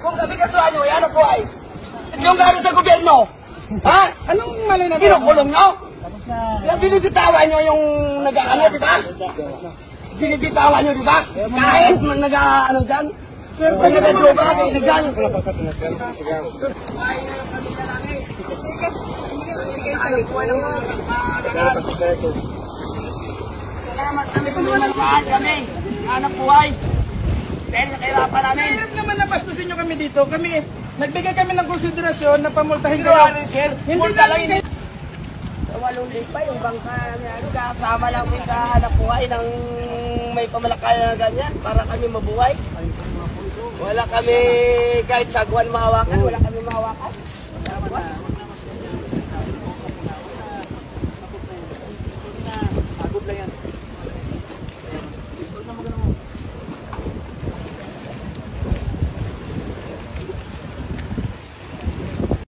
Kung sabi kasuhan nyo, yan ang buhay. At yung galing sa gobyerno, ha? Anong mali na? Kinukulong nyo? Kaya binibitawan nyo yung nag-ano, di ba? Binibitawan nyo, di ba? Kahit nag-ano dyan, kung nag-droga, illegal. Salamat kami kung lumalakad kami. Anak buhay. Dahil sa kahirapan namin. Hirap naman na bastusin nyo kami dito. Nagbigay kami ng konsiderasyon na pamultahin Pero kayo. ano, sir? Multa lang yun. Sa 8 days pa yung bangka namin. Kasama lang kami sa hanap buhay ng may pamalakayan na ganyan para kami mabuhay. Wala kami kahit sagwan mahawakan. Wala kami mahawakan.